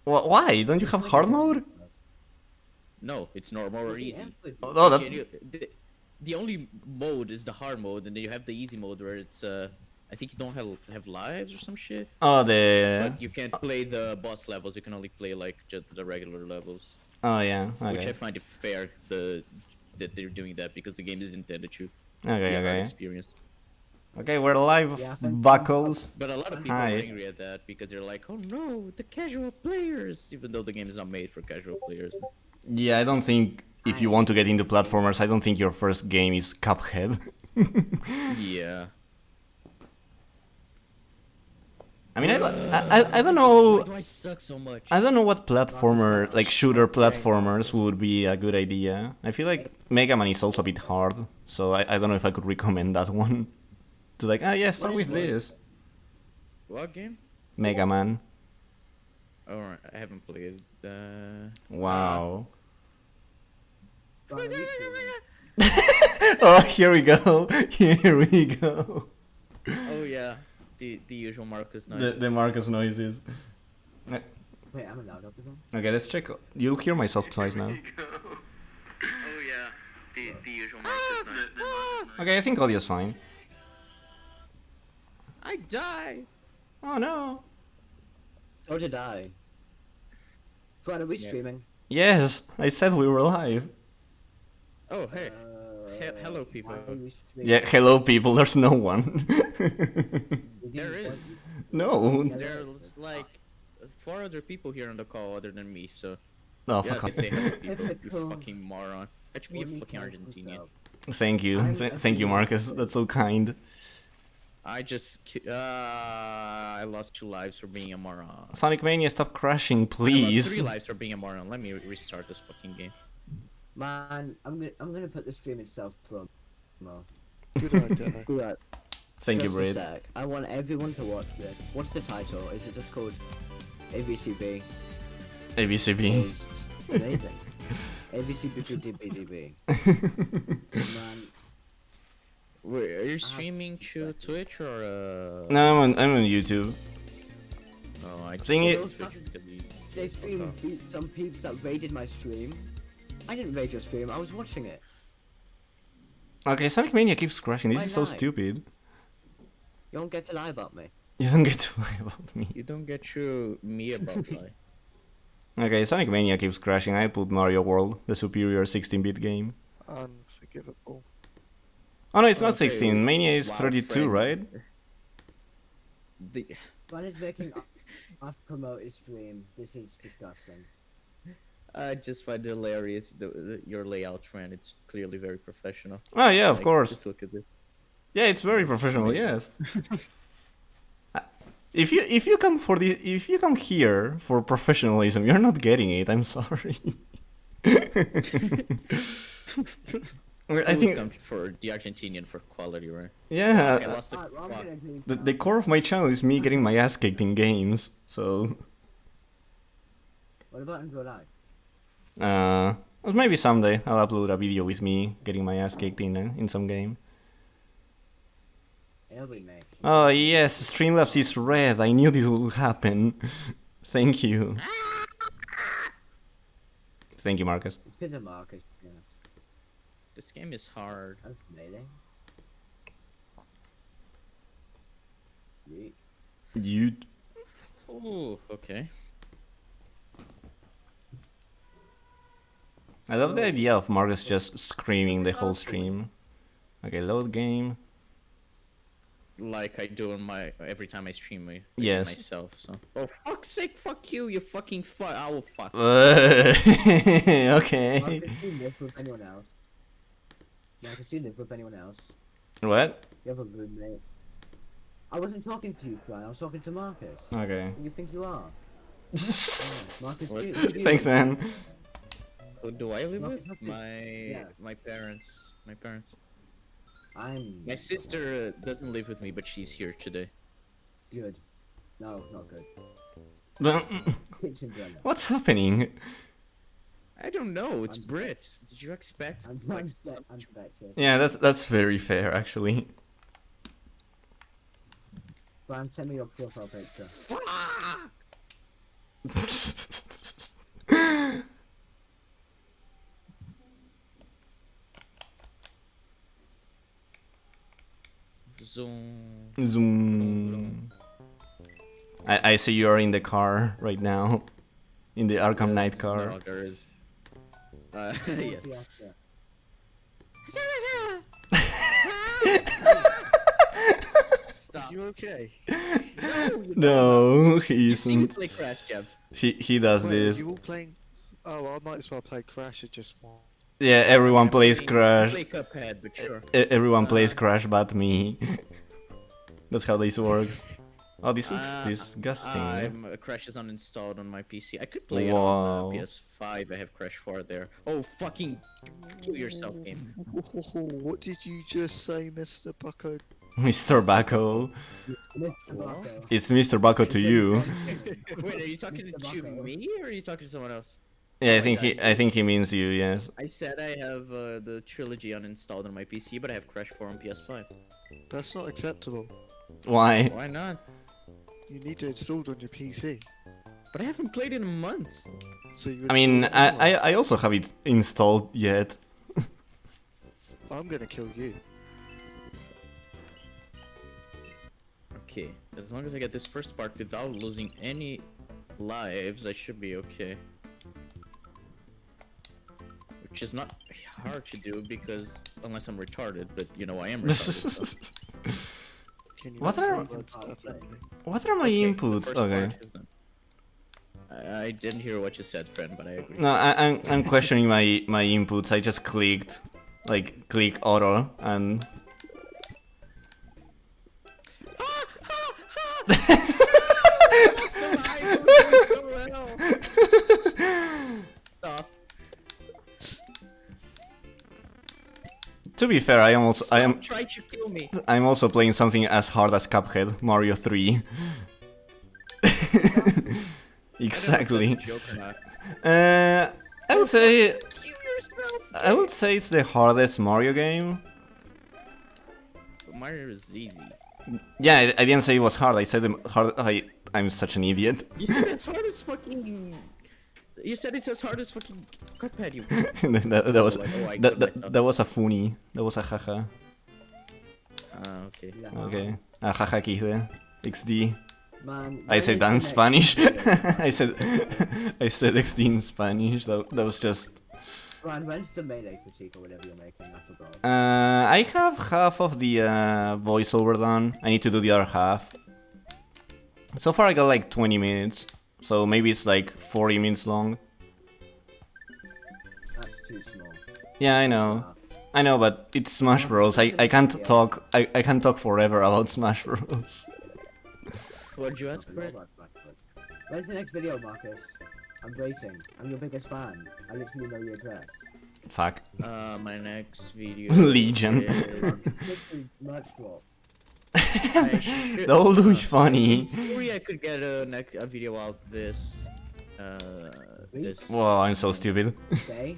Why? Don't you have hard mode? No, it's normal or easy. Oh, that... The only mode is the hard mode, and then you have the easy mode where it's I think you don't have lives or some shit. Oh, But you can't play the boss levels. You can only play like just the regular levels. Oh yeah. Okay. Which I find it fair that they're doing that because the game is intended to Okay. be a hard Okay. experience. Okay, we're live, buckles. But a lot of people are angry at that because they're like, oh no, the casual players, even though the game is not made for casual players. Yeah, I don't think if you want to get into platformers, I don't think your first game is Cuphead. Yeah. I mean, I don't know. Why do I suck so much? I don't know what platformer, like shooter platformers, would be a good idea. I feel like Mega Man is also a bit hard, so I don't know if I could recommend that one. To like, yeah, start with this. What game? Mega Man. Alright, I haven't played. Wow. Oh, here we go. Here we go. Oh yeah, the usual Marcus noises. The Marcus noises. Wait, I'm allowed up again? Okay, let's check. You'll hear myself twice now. Oh yeah, the usual Marcus noises. Okay, I think audio's fine. I die. Oh no. So did I. Fran, are we streaming? Yes, I said we were live. Oh hey. Hello people. Yeah, hello people, there's no one. There is. No. There's like 4 other people here on the call other than me, so... Oh, yeah, fuck I off. say hello people, you fucking moron. I should be a fucking Argentinian. Thank you. Thank you, Marcus. That's so kind. I just... I lost 2 lives for being a moron. Sonic Mania, stop crashing, I lost please. 3 lives for being a moron. Let me restart this fucking game. Man, I'm gonna put the stream itself promo. Good idea. Right. Thank you, Just a Braid. sec. I want everyone to watch this. What's the title? Is it just called AVCB? ABCB. Amazing. AVCBBDBDB. Man. Wait, are you streaming to Twitch or No, I'm on YouTube. Oh, I Thing it- They streamed some peeps that raided my stream. I didn't raid your stream, I was watching it. Okay, Sonic Mania keeps crashing. This Why is so not? stupid. You don't get to lie about me. You don't get to lie about me. You don't get to me about lie. Okay, Sonic Mania keeps crashing. I put Mario World, the superior 16-bit game. Unforgivable. Oh no, it's not Okay, 16. Mania is wow, 32, friend. right? Fran is making us promote his stream. This is disgusting. I just find it hilarious your layout, friend. It's clearly very professional. Oh yeah, of Like, course. Just look at this. Yeah, it's very professional. Yes. If you come here for professionalism, you're not getting it. I'm sorry. I think come for the Argentinian for quality, right? yeah. I lost the Alright, well, I'm fuck. gonna do The core of my channel is me getting my ass kicked in games. So What about in real life? well, maybe someday I'll upload a video with me getting my ass kicked in some game. Nobody makes. Oh yes, Streamlabs is red. I knew this would happen. Thank you. Thank you, Marcus. It's good to Marcus. Yeah. This game is hard. That's amazing. Yeet. You. Oh, okay. I love the idea of Marcus just screaming the whole stream. Okay, load game. Like I do in every time I stream Yes. myself. So. Oh fuck's sake! Fuck you! You fucking fuck! I will fuck. Okay. Marcus, do you live with anyone else? Marcus, do you live with anyone else? What? You have a roommate. I wasn't talking to you, Fran. I was talking to Marcus. Okay. Who do you think you are? Yeah, Marcus, What? who do you Thanks, live man. Who do I live with? Marcus, My parents. My parents. I'm My sister doesn't live with me, but she's here today. good. No, not good. Kitchen dinner. What's happening? I don't know. It's I'm- Brit. Did you expect? I'm like, vexed. Yeah, that's very fair, actually. Fran, send me your profile picture. Fuck! Zoom. Zoom. I see you are in the car right now. In the Arkham Knight car. No, there is. Yes. Fiesta. Stop. You okay? No, he You see me isn't. play Crash, Jeb. He does Wait, this. you all playing? Oh, I might as well play Crash at just one. Yeah, everyone I plays mean, Crash. Play Cuphead, but sure. Everyone plays Crash but me. That's how this works. Oh, this looks disgusting. Crash is uninstalled on my PC. I could play Wow. it on PS5. I have Crash 4 there. Oh, fucking kill yourself, game. What did you just say, Mr. Bucko? Mr. Bacco. Mr. Bucko. It's Mr. Bacco to you. Wait, are you talking Mr. to Bucko. me or are you talking to someone else? Yeah, I think he means you. Yes. I said I have the trilogy uninstalled on my PC, but I have Crash 4 on PS5. That's not acceptable. Why? Why not? You need to install it on your PC. But I haven't played it in months. So you I mean, install it anyway. I also have it installed yet. I'm gonna kill you. Okay, as long as I get this first part without losing any lives, I should be okay. Which is not hard to do because, unless I'm retarded, but you know I am retarded. So. Can you What explain are- that stuff at me? What are my Okay, the inputs? first Okay. part is done. I didn't hear what you said, friend, but I agree. No, I'm questioning my inputs. I just clicked, like click auto and. So high, I was doing so well. Stop. To be fair, Stop trying to kill me. I'm also playing something as hard as Cuphead, Mario 3. Exactly. I don't know if that's a joke or not. I would say Kill yourself. I would say it's the hardest Mario game. But Mario is easy. Yeah, I didn't say it was hard. I said hard. I'm such an idiot. You said it's hard as fucking. You said it's as hard as fucking Cuphead. You. that was Like, oh, I that, killed myself. that was a funny. That was a haha. Okay. Yeah. Okay. A jaja XD. XD. Man, I said that in Spanish. I said XD in Spanish. That was just. Ryan, when's the melee critique or whatever you're making? I forgot. I have half of the voiceover done. I need to do the other half. So far I got like 20 minutes. So maybe it's like 40 minutes long. That's too small. Yeah, I know. I know, but it's Smash Bros. I can't talk. I can't talk forever about Smash Bros. What did you ask for? When's the next video, Marcus? I'm waiting. I'm your biggest fan. I literally know your address. Fuck. My next video. Legion. is- Literally merch drop. I should- That would be In funny. theory, I could get a video out this. This. Whoa, I'm so stupid. Okay?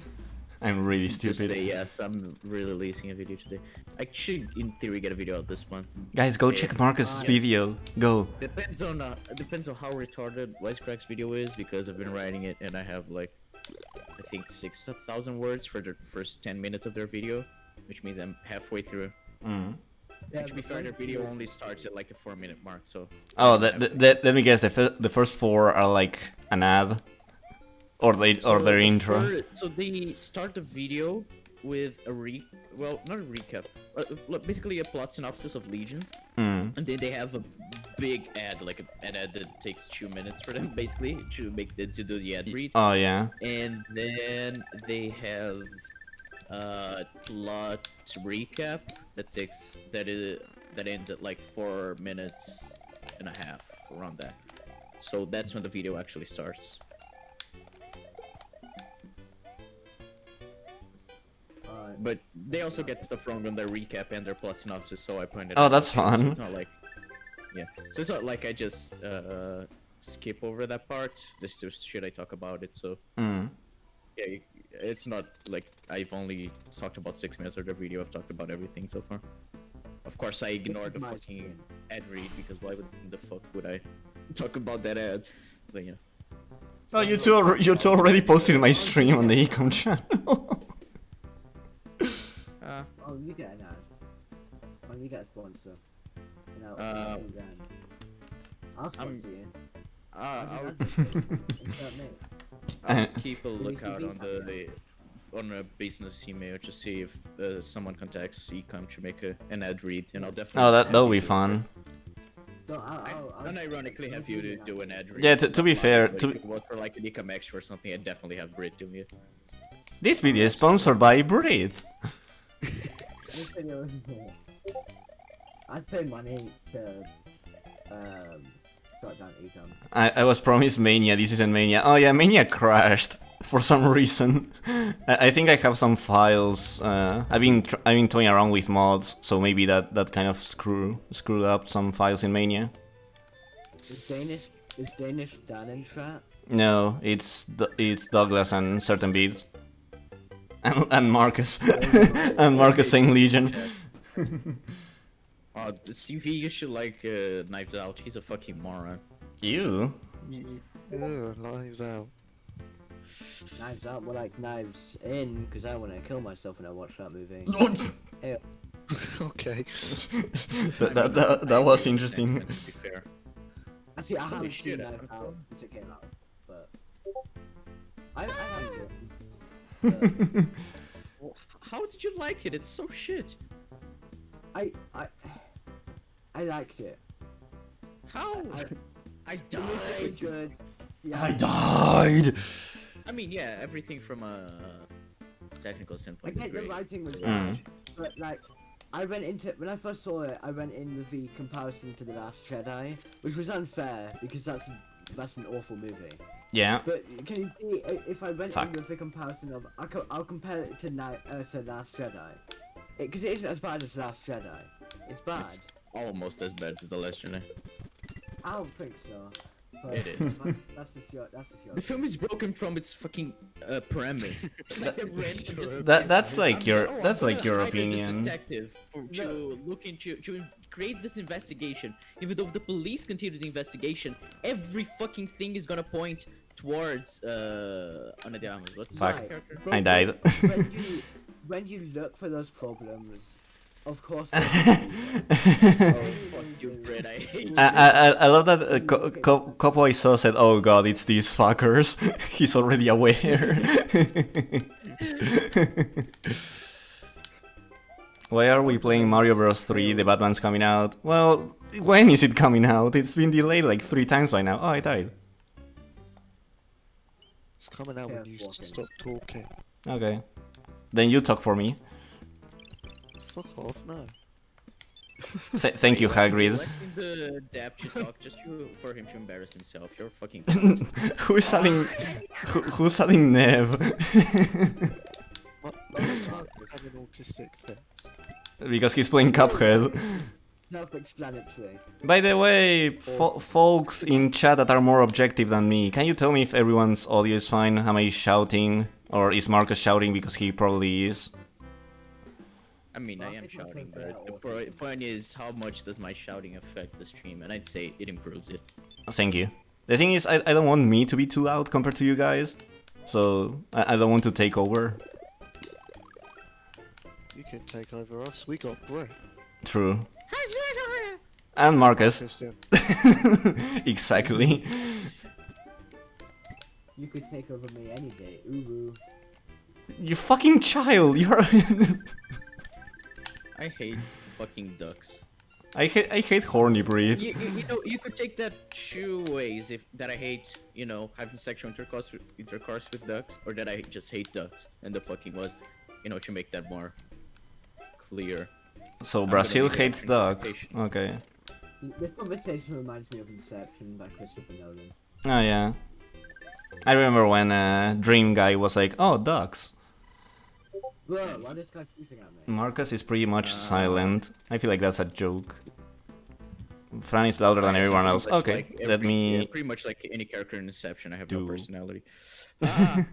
I'm really Tuesday, stupid. yes, I'm releasing a video today. I should, in theory, get a video out this month. Guys, go If check Marcus's I- video. Go. Depends on how retarded Wisecrack's video is because I've been writing it and I have like I think 6,000 words for the first 10 minutes of their video, which means I'm halfway through. Mm. Yeah, To be fair, their video only starts at like the 4-minute mark, so. Oh, let me guess. The first 4 are like an ad, or their intro. So they start the video with not a recap, basically a plot synopsis of Legion, Mm. and then they have a big ad, like an ad that takes 2 minutes for them, basically, to do the ad read. Oh yeah. And then they have plot recap that ends at like 4 minutes and a half, around that. So that's when the video actually starts. But they also get stuff wrong on their recap and their plot synopsis, so I pointed Oh, out that's too, so fun. it's not like, yeah. So it's not like I just skip over that part. There's just shit I talk about it, so Mm. yeah, it's not like I've only talked about 6 minutes of the video. I've talked about everything so far. Of course, I ignored the My fucking ad read because why the fuck would I talk about that ad? But yeah. Oh, you two already posted my stream on the Ecom channel. Oh, you get an ad. Oh, you get a sponsor. You know, I'll talk I'm- to you. I'll, Insert me. I'll keep a lookout on a business email to see if someone contacts Ecom to make an ad read, and I'll definitely. Oh, have that'll be you- fun. So I'll Unironically, have you to do an ad read. Yeah, to be fair, But if it was for like an Ecom extra or something, I'd definitely have Brit doing it. This video is sponsored by Brit. This video is I'd pay money to shut down Ecom. I was promised Mania, this isn't Mania. Oh yeah, Mania crashed for some reason. I think I have some files. I've been toying around with mods, so maybe that kind of screwed up some files in Mania. Is Danish done in chat? No, it's Douglas and certain beats. And Marcus. And Marcus saying Legion. The CV, you should like Knives Out. He's a fucking moron. You? Lives out. Knives out, more like knives in, because I want to kill myself when I watch that movie. Okay. That was interesting. To be fair. Actually, I Holy haven't shit, seen I Knives haven't Out since it came out, but I liked it. How did you like it? It's so shit. I liked it. How? I The music was died. good. Yeah. I died! I mean, yeah, everything from a technical I standpoint. is get the great. writing was Mm. good, but like, when I first saw it, I went in with the comparison to The Last Jedi, which was unfair because that's an awful movie. Yeah. But can you see if I went Fuck. in with the comparison of I'll compare it to Last Jedi, because it isn't as bad as Last Jedi. It's bad. It's almost as bad as The Last Jedi. I don't think so. But It is. That's just your. The film is broken from its fucking premise. That's like your I'm opinion. This detective to look into to create this investigation. Even though if the police continue the investigation, every fucking thing is gonna point towards Ana de Armas. What's Fuck. the character? But I died. when you look for those problems, of course. Oh fuck you, Brett! I hate you. I love that Copo I saw said, "Oh god, it's these fuckers." He's already aware. Why are we playing Mario Bros 3? The Batman's coming out. Well, when is it coming out? It's been delayed like 3 times by now. Oh, I died. It's coming out when you stop talking. Okay. Then you talk for me. Fuck off, no. Thank you, Hagrid. Letting the dev to talk just for him to embarrass himself. You're fucking. Who's selling Nev? What's Mark having autistic fits? Because he's playing Cuphead. Self-explanatory. By the way, folks in chat that are more objective than me, can you tell me if everyone's audio is fine? Am I shouting? Or is Marcus shouting because he probably is? I mean, I am shouting, but the point is, how much does my shouting affect the stream? And I'd say it improves it. Thank you. The thing is, I don't want me to be too loud compared to you guys. So, I don't want to take over. You can take over us. We got Brett. True. And Marcus. System. Exactly. You could take over me any day. Ooh. You fucking child. You're. I hate fucking ducks. I hate horny breed. You know, you could take that 2 ways. That I hate, you know, having sexual intercourse with ducks, or that I just hate ducks. And the fucking was, you know, to make that more clear. So I'm Brazil gonna leave it hates for ducks. interpretation. Okay. This conversation reminds me of Inception by Christopher Nolan. Oh yeah. I remember when Dream Guy was like, "Oh, ducks." Bro, why this guy shooting at me? Marcus is pretty much silent. I feel like that's a joke. Fran is louder than Yeah, so everyone pretty else. much Okay, like let me. Yeah, pretty much like any character in Inception, I have do- no personality. Ah,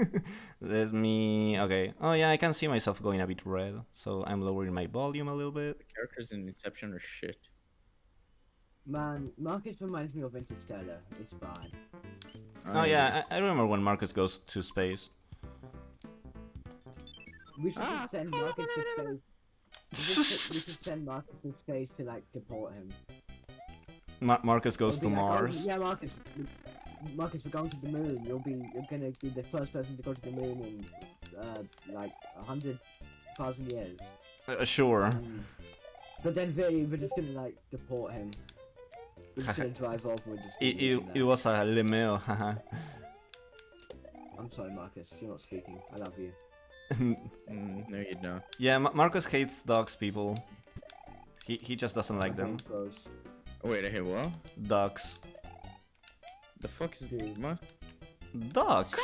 Let me. Okay. Oh yeah, I can see myself going a bit red, so I'm lowering my volume a little bit. characters in Inception are shit. Man, Marcus reminds me of Interstellar. It's bad. Oh yeah, I remember when Marcus goes to space. We should just send Marcus to space. We should send Marcus to space to like deport him. Marcus goes to It'll be like, oh, Mars. yeah, Marcus, we're going to the moon. You're gonna be the first person to go to the moon in like 100,000 years. Sure. But then really, we're just gonna like deport him. We're just gonna drive off and we're just. Gonna leave him It there. was a lmao, haha. I'm sorry, Marcus. You're not speaking. I love you. No, you don't. Yeah, Marcus hates dogs, people. He just doesn't like them. Gross. Wait, I hear what? Dogs. The fuck is Dude. what? Dogs.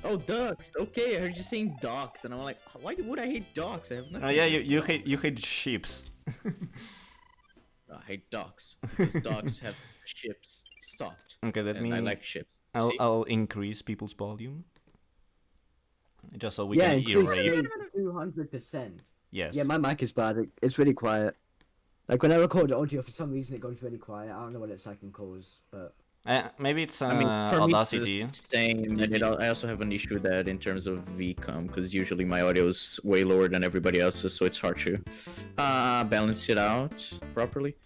Oh, ducks. Okay, I heard you saying dogs, and I'm like, why would I hate dogs? I have nothing. Oh yeah, against you dogs. hate sheeps. I hate dogs because dogs have ships stopped. Okay, let And me. I like ships. I'll See? I'll increase people's volume. Just so we Yeah, can increase erase. 200%. Yes. Yeah, my mic is bad. It's really quiet. Like when I record audio, for some reason it goes really quiet. I don't know what it's like in calls, but Maybe it's I mean, for Audacity. me, it's the same. And I also have an issue with that in terms of VCOM, because usually my audio is way lower than everybody else's, so it's hard to balance it out properly.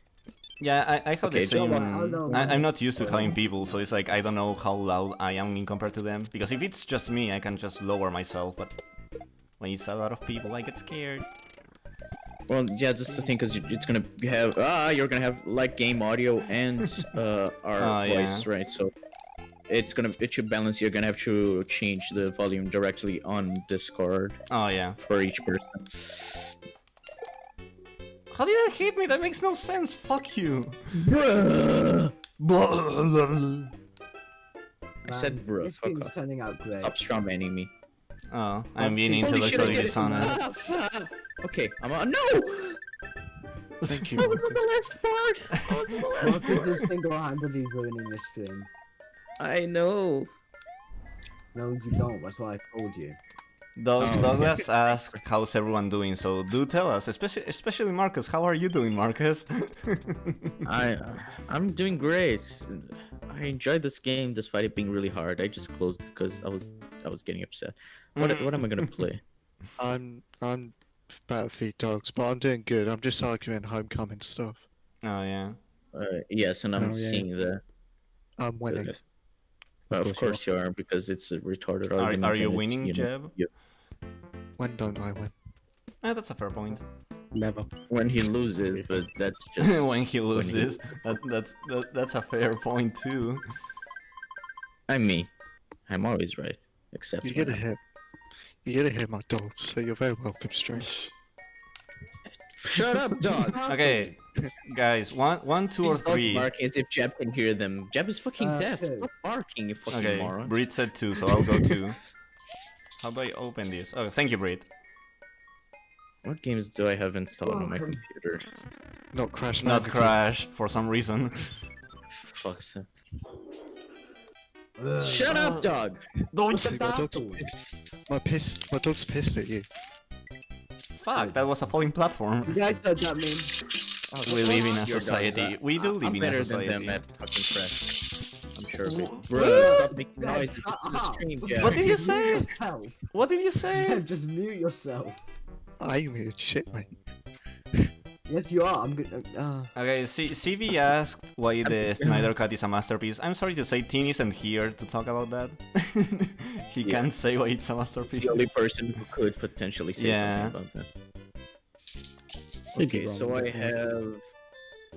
Yeah, I have Okay, the same. no, I'm not used to having people, so it's like I don't know how loud I am in compared to them. Because if it's just me, I can just lower myself. But when it's a lot of people, I get scared. Well, yeah, that's the thing, because it's gonna have you're gonna have like game audio and our voice, right? So it should balance. You're gonna have to change the volume directly on Discord Oh yeah. for each person. How did that hit me? That makes no sense. Fuck you. I said, bro, this fuck game's off. turning out great. Stop strawmanning me. Oh, I'm being Holy shit, I intellectually did it. dishonest. Okay, I'm on. No! Thank you. What was Marcus. the last part? What was the last Marcus part? is single-handedly ruining this stream. I know. No, you don't. That's why I told you. Douglas asked how's everyone doing, so do tell us, especially Marcus. How are you doing, Marcus? I'm doing great. I enjoyed this game despite it being really hard. I just closed it because I was getting upset. What am I gonna play? I'm Battlefield Dogs, but I'm doing good. I'm just arguing homecoming stuff. Oh yeah. Yes, and I'm Oh, yeah. seeing the. I'm winning. Of course you are, because it's a retarded argument. Are you and it's, winning, you know, Jeb? When don't I win? That's a fair point. Never. when he loses, but that's just When he loses, that's a fair point too. I mean, I'm always right, except You when get a hit. You get to hit my dogs, so you're very welcome, strange. Shut up, dog. Okay, guys, one, two, or These dogs three. barking as if Jeb can hear them. Jeb is fucking deaf. two. Stop barking, you fucking Okay, moron. Brit said 2, so I'll go 2. How do I open this? Oh, thank you, Brit. What games do I have installed on my Welcome. computer? Not Crash Not Bandicoot. Crash for some reason. Fuck's sake. Shut up, dog. Don't. See, my dog's pissed. My dog's pissed at you. Fuck, that was a falling platform. You guys heard that meme? We live in a Your dog's society. We do live I'm in a better than society. them at fucking press. I'm sure of it. Wh- Bro, stop making Jeb, noise. shut This is a up. stream, What Jeb. did you say? Mute yourself. What did you say? Jeb, just mute yourself. I ain't weird shit, mate. Yes, you are. I'm good. Okay, CV asked why the Snyder Cut is a masterpiece. I'm sorry to say, Tim isn't here to talk about that. He Yeah. can't say why it's a It's masterpiece. the only person who could potentially say Yeah. something about that. He'd be Okay, wrong so I with that. have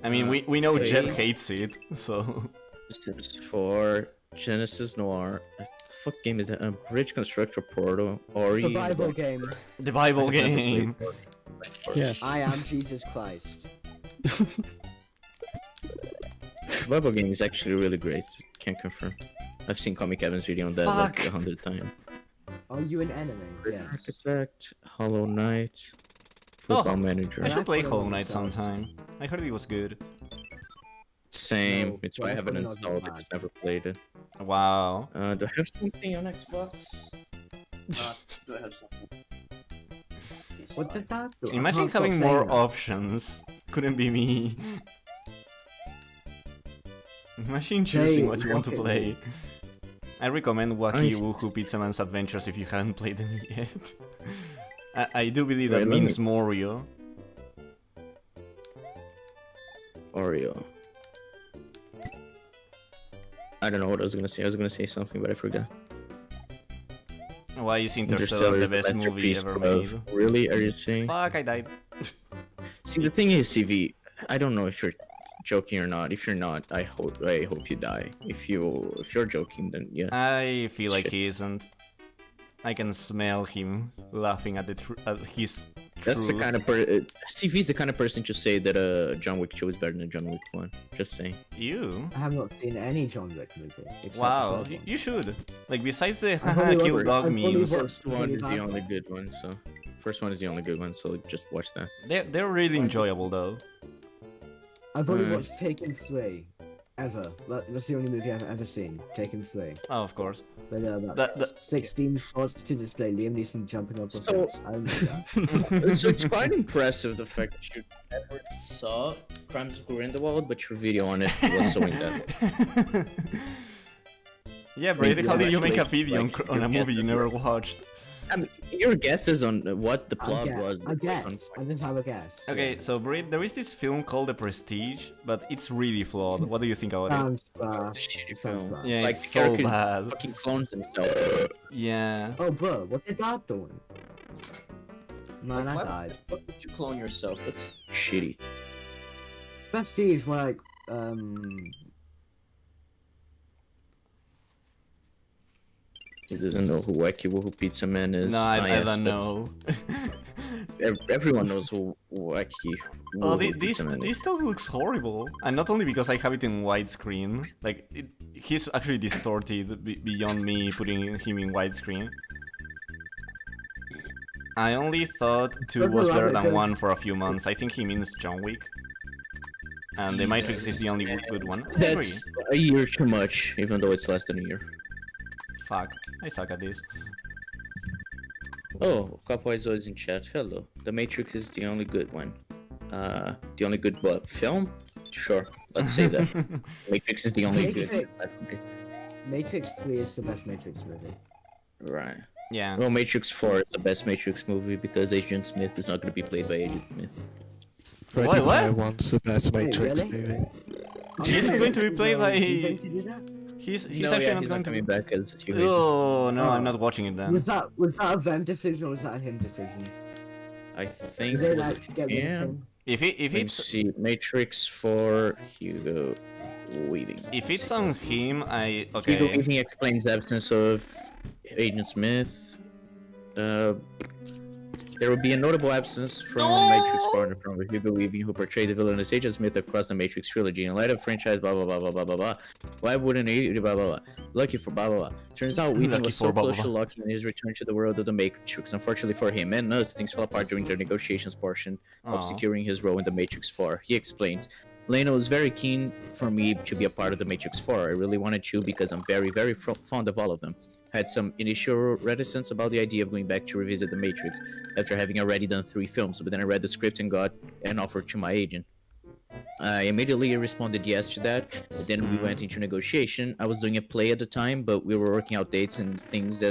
I mean, we know Faye. Jeb hates it, so... Sims 4, Genesis Noir. What the fuck game is that? Bridge Constructor Portal, Ori. The Bible game. The Bible I've never played game. Ori. Yeah. I am Jesus Christ. The Bible game is actually really great. Can't confirm. I've seen Comic Evan's video on that like Fuck. 100 times. Are you an enemy? Bridge Yes. Architect, Hollow Knight, Football Manager. I should play put it Hollow on Knight myself. sometime. I heard it was good. Same. No, It's why I yeah, haven't probably not installed it. bad. Just never played it. Wow. Do I have something on Xbox? Do I have something? What did that do? I Imagine can't stop having saying more that. options. Couldn't be me. Imagine choosing Hey, what you want to look at play. me. I recommend Wacky Nice. Woohoo Pizzaman's Adventures if you haven't played them yet. I do believe that Wait, let means Morio. Oreo. I don't know what I was gonna say. I was gonna say something, but I forgot. Why is Interstellar the best movie masterpiece ever of- made? Really? Are you saying? Fuck, I died. See, the thing is, CV, I don't know if you're joking or not. If you're not, I hope you die. If you're joking, then yeah. I feel like Shit. he isn't. I can smell him laughing at his That's the truth. kind of CV is the kind of person to say that John Wick 2 is better than John Wick 1. Just saying. You? I have not seen any John Wick movie. except Wow, the first one. you should. Like, besides the I've only kill watched- dog I've only memes, watched- First one is the only good one, so first one is the only good one. So just watch that. they're really enjoyable though. I've only Mm. watched Taken 3. Ever. That's the only movie I've ever seen. Taken 3. Oh, of course. But about That- 16 shots to display Liam Neeson jumping up. So- I don't know that. So it's quite impressive the fact that you never saw Crimes of Grindelwald, but your video on it was showing that. Yeah, Brady, how did you make a Actually, video like, on a you movie you get- never watched? I mean, your guesses on what the I plot guess. was. I guess. I just have a guess. Okay, so Brit, there is this film called The Prestige, but it's really flawed. What do you think about it? Sounds bad. It's a shitty film. bad. Yeah, like it's the so character bad. fucking clones himself. Yeah. Oh, bro, what did that doing? Man, I Like, died. Why would you clone yourself? That's shitty. Prestige, like, He doesn't know who Wacky Pizza Man is. No, Ah, I yes, don't that's- know. Everyone knows who Wacky Oh, Woohoo this Pizza Man is. this stuff looks horrible, and not only because I have it in widescreen. Like, he's actually distorted beyond me putting him in widescreen. I only thought 2 Don't was worry, better I'm than good. 1 for a few months. I think he means John Wick. And The Matrix is the only good one. I agree. That's a year too much, even though it's less than a year. Fuck, I suck at this. Oh, Cowboys always in chat. Hello. The Matrix is the only good one. The only good what? Film? Sure. Let's say that. Matrix is the only good. Matrix. Matrix 3 is the best Matrix movie. Right. Yeah. Well, Matrix 4 is the best Matrix movie because Agent Smith is not going to be played by Agent Smith. Ready What? Player One's the best Wait, Matrix really? movie. He isn't going to be played by... He's going to do that? He's no, actually yeah, not he's going not to coming be... back as Hugo. Oh, no, I'm Oh. not watching it then. Was that a them decision or was that a him decision? I think Did they it was like get rid of him. him? If Let's it's... see. Matrix 4, Hugo Weaving. If it's on him, I... Hugo Okay. Weaving explains the absence of Agent Smith. There will be a notable absence from Matrix 4 in the film with Hugo Weaving, who portrayed the villainous Agent Smith across the Matrix trilogy. In light of franchise, blah blah blah blah blah blah blah. Why wouldn't he? Blah blah blah. Lucky for blah blah blah. Turns out Weaving Lucky was for so blah, blah, close to blah. Lucky in his return to the world of the Matrix. Unfortunately for him and us, things fell apart during the negotiations portion of Aw. securing his role in the Matrix 4. He explains. Lena was very keen for me to be a part of the Matrix 4. I really wanted to because I'm very, very fond of all of them. Had some initial reticence about the idea of going back to revisit the Matrix after having already done 3 films, but then I read the script and got an offer to my agent. I immediately responded yes to that, but then we went into negotiation. I was doing a play at the time, but we were working out dates and things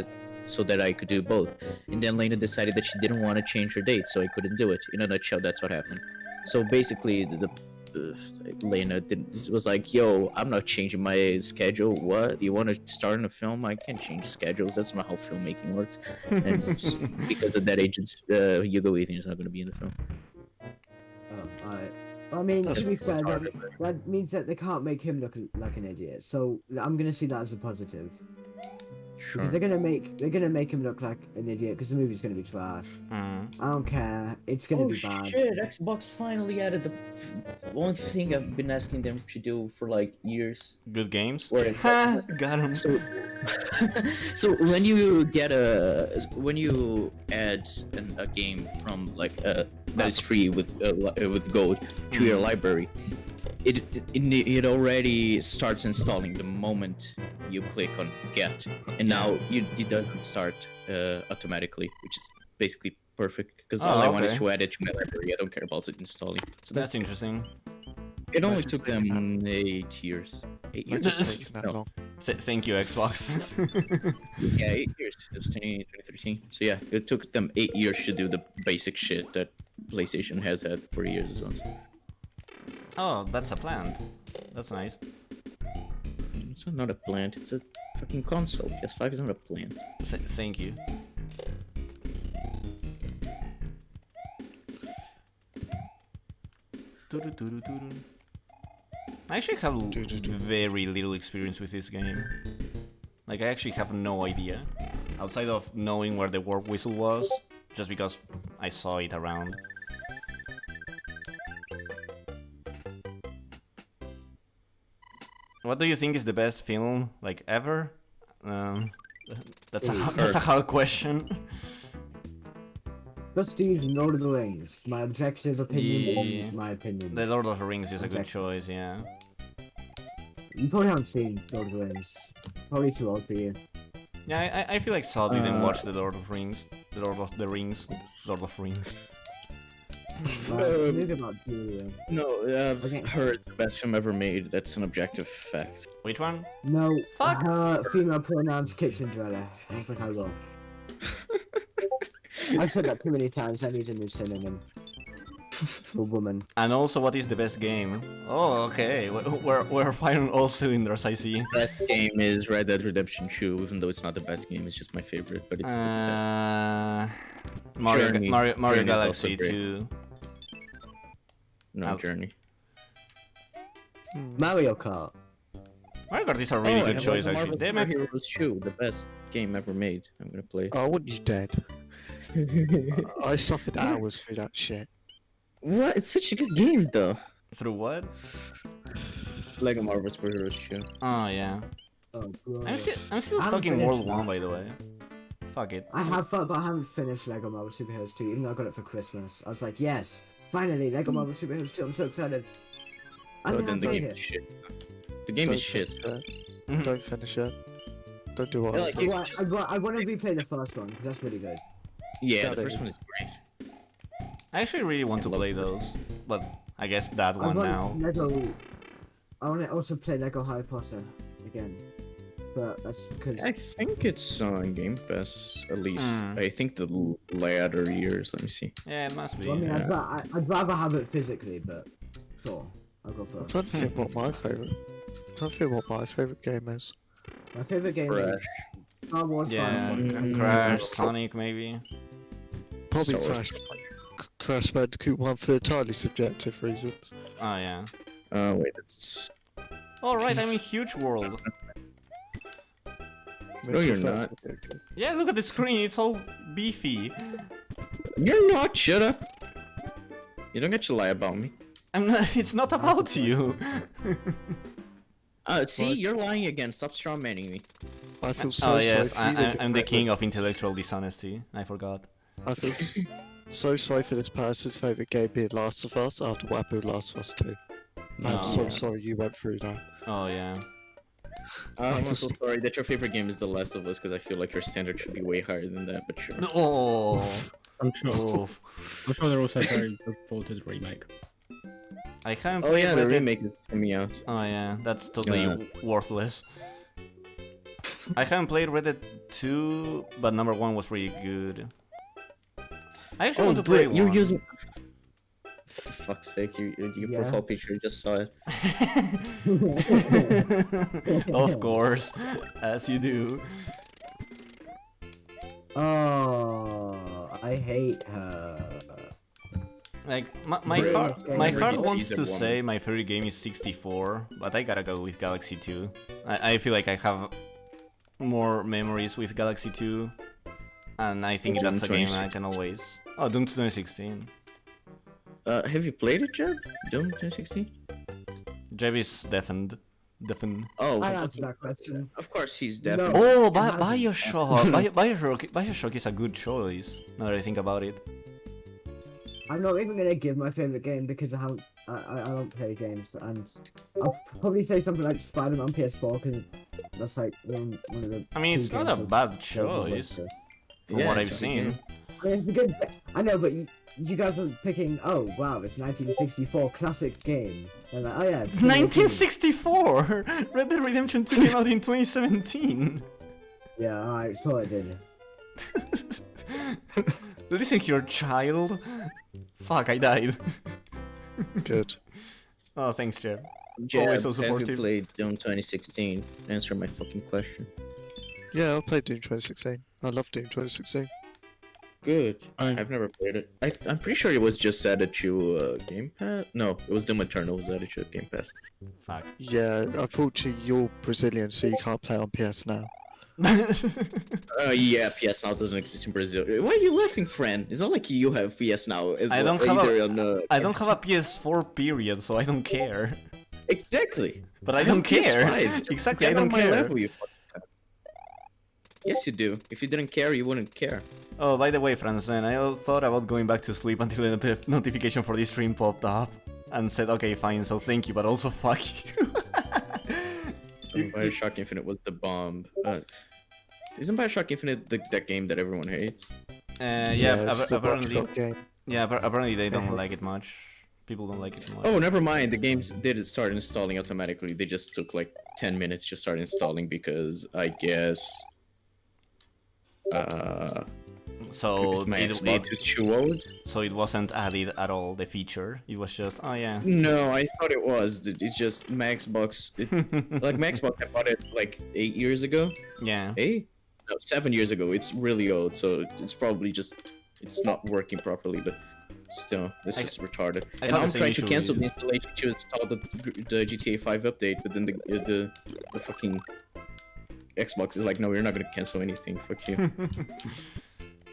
so that I could do both. And then Lena decided that she didn't want to change her date, so I couldn't do it. In a nutshell, that's what happened. So basically, Lena was like, yo, I'm not changing my schedule. What? You want to start in a film? I can't change schedules. That's not how filmmaking works. And because of that, agent Hugo Weaving is not going to be in the film. Oh, alright. I mean, That's to be fair, that means that they can't make him look like an idiot. So I'm gonna see that as a positive. Sure. Because they're gonna make him look like an idiot because the movie's gonna be trash. Mm. I don't care. It's gonna Oh be bad. shit! Xbox finally added the one thing I've been asking them to do for like years. Good games? Where it's Ha! Got him. So, so when you add a game from like that is free with gold to your library, it already starts installing the moment you click on get, and now it doesn't start automatically, which is basically perfect because all I want is okay. to add it to my library. I don't care about it installing. So That's interesting. it only took them 8 years. 8 Why years? did it take that No. long? Thank you, Xbox. Yeah, 8 years. It was 2013. So yeah, it took them 8 years to do the basic shit that PlayStation has had for years as well. Oh, that's a plant. That's nice. It's not a plant. It's a fucking console. PS5 is not a plant. Thank you. Doo-doo-doo-doo-doo. I actually have very little experience with this game. Like, I actually have no idea. Outside of knowing where the warp whistle was, just because I saw it around. What do you think is the best film, like, ever? That's a hard question. Just use Lord of the Rings. My objective opinion, Yeah. my opinion. The Lord of the Rings is a good Okay. choice, yeah. You probably haven't seen Lord of the Rings. Probably too old for you. Yeah, I feel like Saul didn't watch the Lord of Rings. The Lord of the Rings. Lord of Rings. Maybe about Julia. No, I've Okay. heard it's the best film ever made. That's an objective fact. Which one? No, Fuck. her female pronouns kitchen dweller. I don't think I will. I've said that too many times. I need a new synonym. For woman. And also, what is the best game? Oh, okay. We're firing all cylinders, I see. Best game is Red Dead Redemption 2, even though it's not the best game. It's just my favorite, but it's the best. Mario, Journey. Mario Journey is Galaxy also great. 2. No, I'll- Journey. Mario Kart. Mario Kart is a really I good have choice, Marvel actually. Damn it. Heroes 2, the best game ever made. I'm gonna play. I want you dead. I suffered hours through that shit. What? It's such a good game, though. Through what? Lego Marvel Heroes 2. Oh, yeah. Oh, bro. I'm still I stuck haven't in finished World that. 1, by the way. Fuck it. I have fun, but I haven't finished Lego Marvel Superheroes 2, even though I got it for Christmas. I was like, yes, finally, Lego Marvel Superheroes 2, I'm so excited. I But think then I the played game is it. shit. The game is shit. Don't finish it. Don't do what Yeah, I like, did. I want to replay the first one, because that's really good. Yeah, That the first is. one is great. I actually really want to play those. But I guess that I one want now. Lego... I want to also play Lego Harry Potter again. But that's because... I think it's on Game Pass, at least. Hmm. I think the latter years. Let me see. Yeah, it must be. I mean, Yeah. I'd rather have it physically, but sure, I'll go for I'm it. trying to think what my favorite. I'm trying to think what my favorite game is. My favorite game is Crash. Star Wars Yeah, Battlefront. Crash, Sonic, maybe. Probably So- Crash Bandicoot 1 for entirely subjective reasons. Oh, yeah. Wait, it's... Alright, I'm in Huge World. No, you're not. Yeah, look at the screen, it's all beefy. You're not, shut up! You don't get to lie about me. I'm not, it's not about you. See, What? you're lying again. Stop straw manning me. I feel so Oh yes, sorry for you. I'm the king of intellectual dishonesty. I forgot. I feel so sorry for this person's favourite game being Last of Us after what happened with Last of Us 2. No. I'm so sorry you went through that. Oh yeah. I'm also sorry that your favorite game is The Last of Us, because I feel like your standard should be way higher than that, but sure. Oh. I'm sure. Oof. I'm sure they're also a very good voted remake. I haven't Oh played yeah, the Red Dead- remake is coming out. Oh yeah, that's totally Yeah. worthless. I haven't played Red Dead 2, but number 1 was really good. I actually want to play you're one. using... For fuck's sake, your Yeah. profile picture, just saw it. Of course, as you do. Oh, I hate her. Like my Bring heart, it, my bring heart it. wants Season to one. say my favorite game is 64, but I gotta go with Galaxy 2. I feel like I have more memories with Galaxy 2, and I think Doom that's a game I 2016. can always. Oh, Doom 2016. Have you played it, Jed? Doom 2016? Jeb is deafened. Oh, I answered that question. of course he's No. definitely. Oh, It hasn't. Bioshock is a good choice. Now that I think about it. I'm not even gonna give my favorite game because I don't play games, and I'll probably say something like Spider-Man PS4 because that's like one of the. I mean, it's two not a games bad I've- choice from Yeah, what it's I've a good seen. game. I mean, it's a good. I know, but you guys are picking. Oh wow, it's 1964 classic game. And like, oh yeah. 1964! Red Dead Redemption 2 came out in 2017. Yeah, alright, so I did. Listen here, child. Fuck, I died. Good. Oh, thanks, Jeff. Jeb, Always so have you supportive. played Doom 2016? Answer my fucking question. Yeah, I'll play Doom 2016. I love Doom 2016. Good. I- I've never played it. I'm pretty sure it was just added to Game Pass. No, it was Doom Eternal was added to Game Pass. Fuck. Yeah, unfortunately you're Brazilian, so you can't play on PS now. Yeah, PS Now doesn't exist in Brazil. Why are you laughing, friend? It's not like you have PS Now. As I well, don't have either a- on, I don't have a PS4 period, so I don't care. Exactly. But I have don't care. PS5. Exactly, I Get don't on my care. level, you fucking cunt. Yes, you do. If you didn't care, you wouldn't care. Oh, by the way, Franzen, I thought about going back to sleep until the notification for this stream popped up and said, okay, fine, so thank you, but also fuck you. Bioshock Infinite was the bomb. Isn't Bioshock Infinite that game that everyone hates? Yeah, it's the apparently, Watchdog game. apparently they don't like it much. People don't like it much. Oh, never mind. The games did start installing automatically. They just took like 10 minutes to start installing because I guess So my Xbox is too old. so it wasn't added at all, the feature. It was just, oh yeah. No, I thought it was. It's just my Xbox. Like my Xbox, I bought it like 8 years ago. Yeah. 8? No, 7 years ago. It's really old, so it's probably just it's not working properly. But still, this is retarded. I And got the I'm same trying to issue cancel with- the installation to install the GTA 5 update, but then the fucking Xbox is like, no, we're not gonna cancel anything. Fuck you.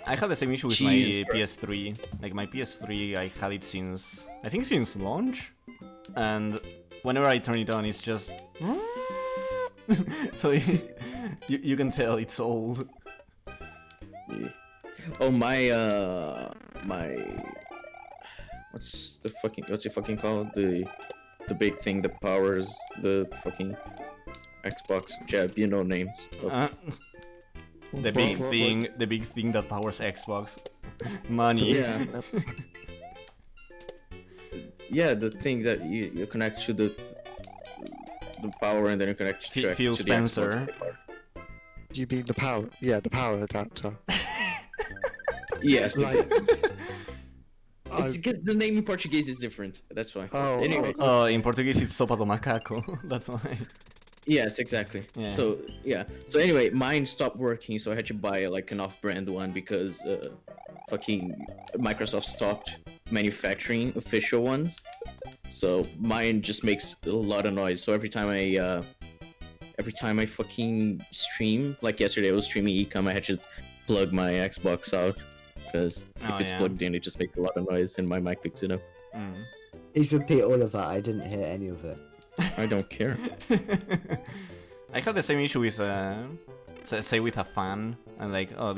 I had the same issue with Jesus my Christ. PS3. Like my PS3, I had it since, I think since launch, and whenever I turn it on, it's just so you can tell it's old. Yeah. Oh my what's it fucking called? The big thing that powers the fucking Xbox. Jeb, you know names. The big What- thing, the big thing that powers Xbox, money. Yeah. Yeah, the thing that you connect to the power and then you connect to, Phil to Spencer. the Xbox. You mean the power? Yeah, the power adapter. Yes, Like, it's because the name in Portuguese is different. That's fine. Oh, Anyway. Oh, in Portuguese it's sopa do macaco. That's why. Yes, exactly. Yeah. So yeah. So anyway, mine stopped working, so I had to buy like an off-brand one because fucking Microsoft stopped manufacturing official ones. So mine just makes a lot of noise. So every time I fucking stream, like yesterday I was streaming Ecom, I had to plug my Xbox out because if Oh, it's yeah. plugged in, it just makes a lot of noise and my mic picks it up. Mm. Please repeat all of that. I didn't hear any of it. I don't care. I had the same issue with, say with a fan, and like, oh,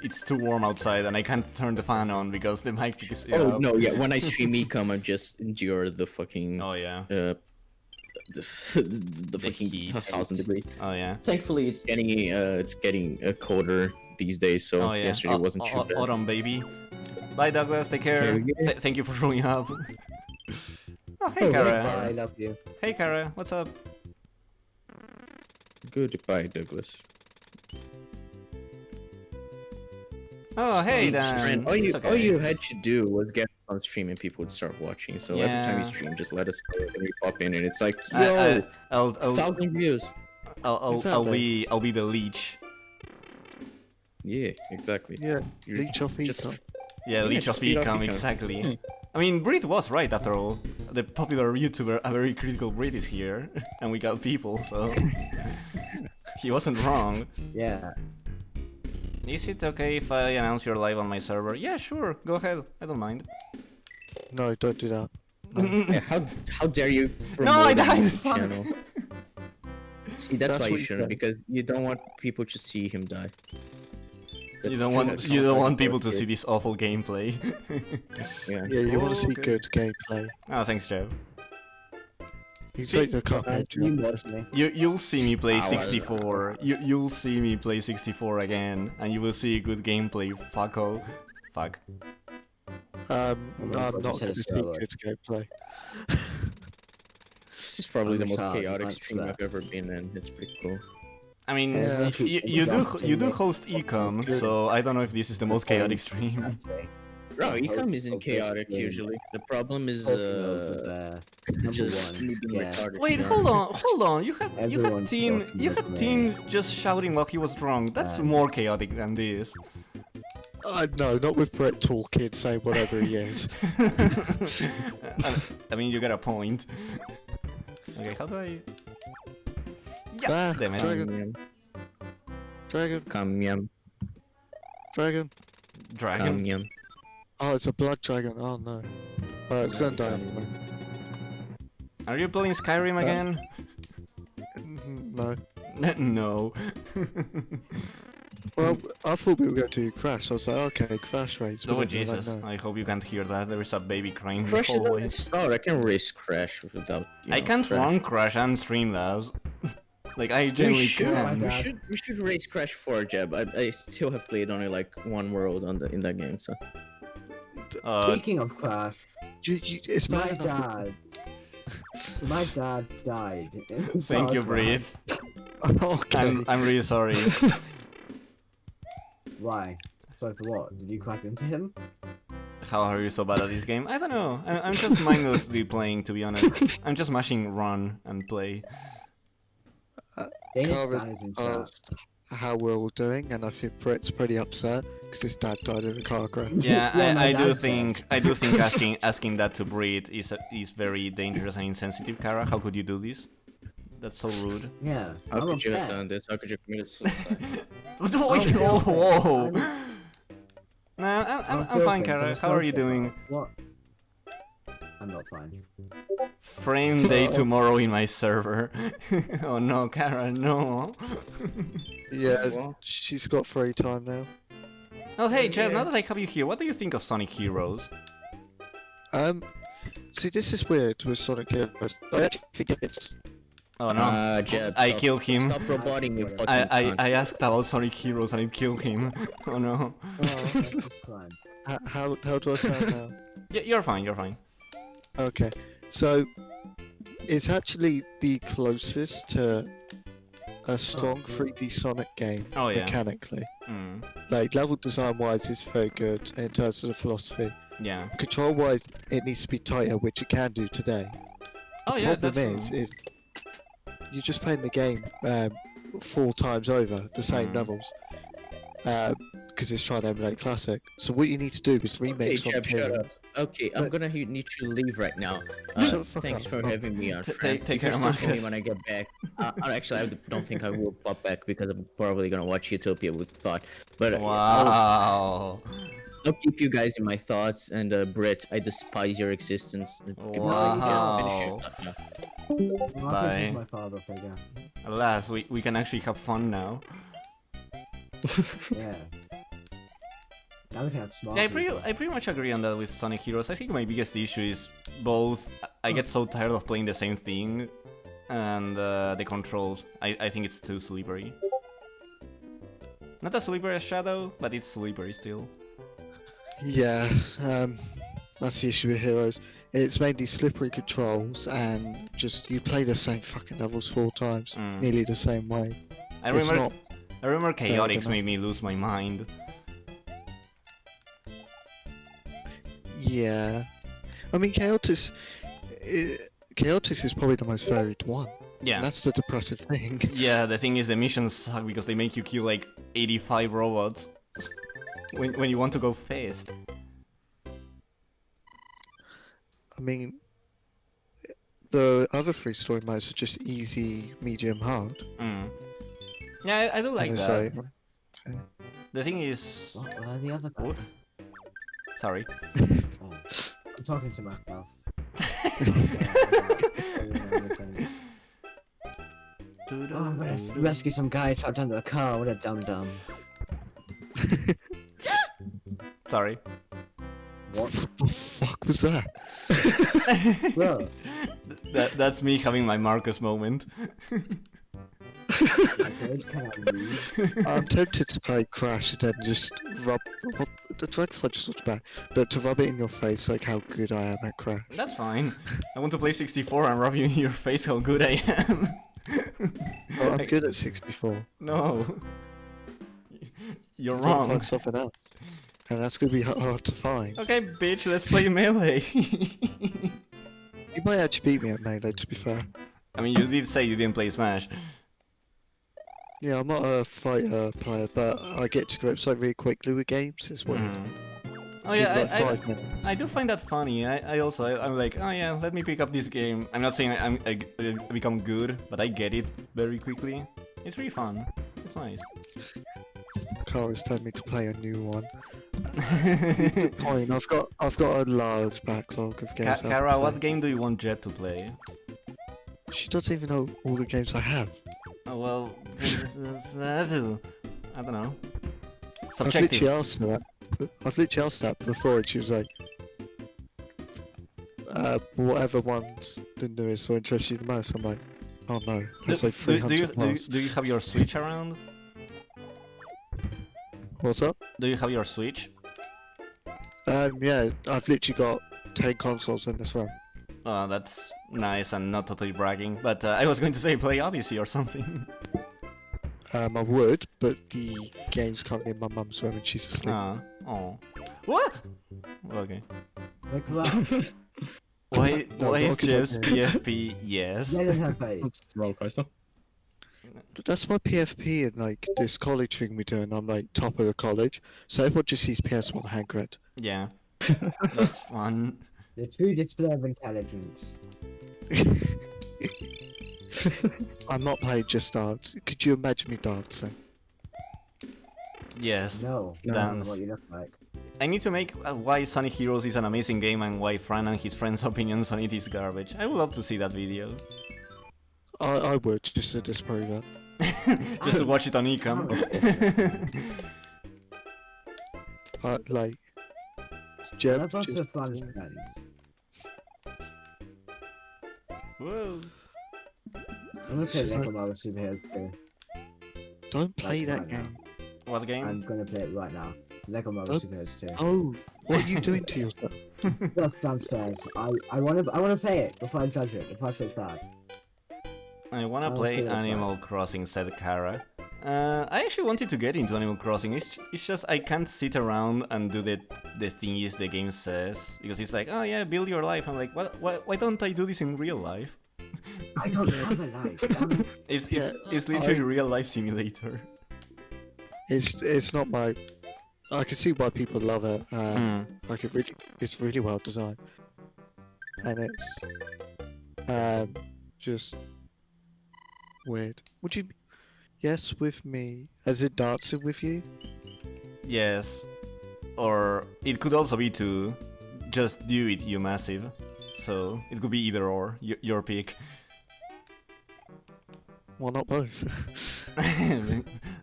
it's too warm outside, and I can't turn the fan on because the mic is. Oh no, yeah. When I stream Ecom, I just endure the fucking Oh yeah. the fucking heat. 1,000 degrees. Oh yeah. Thankfully, it's getting colder these days. So Oh yeah. yesterday wasn't too bad. Autumn, baby. Bye, Douglas. Take care. There we go. Thank you for showing up. Oh, hey, I Kara. love you. Hey, Kara. What's up? Goodbye, Douglas. Oh, hey, See, Dan. friend, all It's you okay. had to do was get on stream and people would start watching. So every time Yeah. you stream, just let us know and we pop in and it's like, I- yo, I'll 1,000 views. Exactly. I'll be the leech. Yeah, exactly. Yeah, You're leech off just Ecom. Yeah, leech of just feed off Ecom, Ecom. exactly. Hmm. I mean, Brit was right after all. The popular YouTuber, a very critical Brit, is here, and we got people, so he wasn't wrong. Yeah. Is it okay if I announce you're live on my server? Yeah, sure. Go ahead. I don't mind. No, don't do that. Yeah, how dare you No, I promote died. his channel? See, that's That's why you what you shouldn't, said. because you don't want people to see him die. You That's don't true, want that's you not don't want that people to good. see this awful gameplay. Yeah. Yeah, you want to see Okay. good gameplay. Oh, thanks, Joe. You take the cuphead You job. watch me. You'll see me play Ow, ow, 64. You'll see me play 64 again, and you will see good gameplay. Fucko. Fuck. I'm God, not you said going to it's see steroid. good gameplay. This is probably I'm the a most child, chaotic thanks stream for I've ever been in. It's pretty cool. I mean, Yeah. you do host Ecom, so I don't know if this is the most chaotic stream. Okay. Bro, hope- ecom isn't hope this chaotic game usually. The problem is hopefully knows that, number just one, me being yeah. retarded. Wait, Yeah. hold on. You had Everyone's Teen, talking you about had me. Teen just shouting while he was drunk. That's Um, more chaotic than this. No, not with Brett talking, saying whatever he is. I mean, you got a point. Okay, how do I? Yeah, Ah, damn it. Dragon. Dragon, Kamyam. dragon. Dragon. Kamyam. Oh, it's a blood dragon. Oh no. It's gonna die anyway. Are you playing Skyrim again? No. No. Well, I thought we were going to Crash. I was like, okay, Crash race. Oh Jesus! I hope you can't hear that. There is a baby crying in the Crash is hallway. not start. I can race Crash without. I can't run Crash and stream that. Like I We genuinely should, can. we should race Crash 4, Jeb. I still have played only like one world on in that game, so. Speaking of Crash, It's my bad enough. my dad died. in Thank you, Far Breed. Cry. Okay. I'm really sorry. Why? Sorry for what? Did you crack into him? How are you so bad at this game? I don't know. I'm just mindlessly playing, to be honest. I'm just mashing run and play. Danish Cara dad is in chat. asked how we're all doing, and I think Brett's pretty upset because his dad died in a car crash. Yeah, Yeah, my I do dad's think asking that to Breed is very dangerous and insensitive, Kara. How could you do this? That's so rude. Yeah. How I'm a could you have pet. done this? How could you commit suicide? Oh, whoa! No, I'm fine, filthy, Kara. so How are you filthy. doing? What? I'm not fine. Frame day tomorrow in my server. Oh no, Kara, no. Yeah, Well. she's got free time now. Oh hey, Jeb, now that I have you here, what do you think of Sonic Heroes? See, this is weird with Sonic Heroes. I actually think it's. Oh no, Jeb, I stop. killed him. Stop roboting, you fucking I cunt. I asked about Sonic Heroes and it killed him. Oh no. Oh, that's fine. How do I sound now? Yeah, you're fine, you're fine. Okay, so it's actually the closest to a strong 3D Sonic game Oh yeah. mechanically. Mm, Like level design wise, it's very good in terms of the philosophy. yeah. Control wise, it needs to be tighter, which it can do today. Oh yeah, Problem that's is you're just playing the game 4 times over the same Mm. levels because it's trying to emulate classic. So what you need to do is remake Okay, Sonic Jeb, shut Heroes. up. Okay, I'm gonna need to leave right now. Shut the fuck Thanks up. for having me on. friend. take If you're care, still for me Marcus. when I get back. Actually, I don't think I will pop back because I'm probably gonna watch Utopia with thought. But Wow. I'll keep you guys in my thoughts. And Britt, I despise your existence. Goodbye. Wow. Finish your thought now. Marcus Bye. is my father figure. Alas, we can actually have fun now. Yeah. Now we can have smart Yeah, people. I pretty much agree on that with Sonic Heroes. I think my biggest issue is both. I get so tired of playing the same thing, and the controls. I think it's too slippery. Not as slippery as Shadow, but it's slippery still. Yeah, that's the issue with Heroes. It's mainly slippery controls and just you play the same fucking levels 4 times, Mm. nearly the same way. I It's remember. not. I remember Chaotix enough. made me lose my mind. Yeah, I mean Chaotix. Chaotix is probably the most varied one. Yeah. And that's the depressive thing. Yeah, the thing is the missions suck because they make you kill like 85 robots when you want to go fast. I mean, the other 3 story modes are just easy, medium, hard. Mm. Yeah, I do like And it's that. like, The thing is, What were the other guy? What? sorry. Oh, I'm talking to myself. Oh, I'm gonna rescue some guy trapped under a car. What a dum dum. Sorry. What? what the fuck was that? Bro, That's me having my Marcus moment. my words cannot move. I'm tempted to play Crash and then just rub. What, the Dread Fudge is not bad, but to rub it in your face like how good I am at Crash. That's fine. I want to play 64 and rub you in your face how good I am. Oh, I'm good at 64. No. You're You gotta wrong. find something else. and that's gonna be hard to find. Okay, bitch, let's play Melee. You might actually beat me at Melee, to be fair. I mean, you did say you didn't play Smash. Yeah, I'm not a fighter player, but I get to grips like really quickly with games. It's weird. Oh yeah, Like I 5 minutes. do find that funny. I'm like, oh yeah, let me pick up this game. I'm not saying I become good, but I get it very quickly. It's really fun. It's nice. Carl is telling me to play a new one. The point, I've got a large backlog of games. I Kara, have to what play. game do you want Jet to play? She doesn't even know all the games I have. Oh well, I don't know. I've literally Subjective. asked her that. I've literally asked that before, and she was like, "Whatever one's the newest or interests you the most." I'm like, "Oh no, that's like 300 plus." Do you have your Switch around? What's up? Do you have your Switch? Yeah, I've literally got 10 consoles in this room. Oh, that's nice and not totally bragging, but I was going to say play Odyssey or something. I would, but the game's currently in my mum's room and she's asleep. Oh. What? Okay. Like that. Why No, is talking Jeff's about PFP yes? Let him have faith. Roller coaster. But that's my PFP and like this college thing we do, and I'm like top of the college, so everyone just sees PS1 hand grade. Yeah. That's fun. The true display of intelligence. I'm not playing Just Dance. Could you imagine me dancing? Yes. No. No. Dance. What you look like. I need to make why Sonic Heroes is an amazing game and why Fran and his friends' opinions on it is garbage. I would love to see that video. I would, just to disprove it. Just to watch it on Ecam. Like, Jeb, That's also just, fun friends. Whoa. I'm gonna play Lego Marvel Superheroes 2. don't play Like that right now. game. What game? I'm gonna play it right now. Lego Marvel Oh. Superheroes 2. Oh, what are you doing to yourself? Just downstairs. I wanna play it before I judge it, before I say it's bad. I wanna I'll play see what's Animal Crossing, said Kara. I actually wanted to get into Animal Crossing. It's just I can't sit around and do the thingies the game says because it's like, oh yeah, build your life. I'm like, why don't I do this in real life? I don't have a life. It's Yeah, it's literally I- real life simulator. It's not my. I can see why people love it. Hmm. Like it's really well designed, and it's just weird. Would you? Yes, with me. As in dancing with you? Yes. Or it could also be to just do it, you massive. So it could be either or, your pick. Why not both?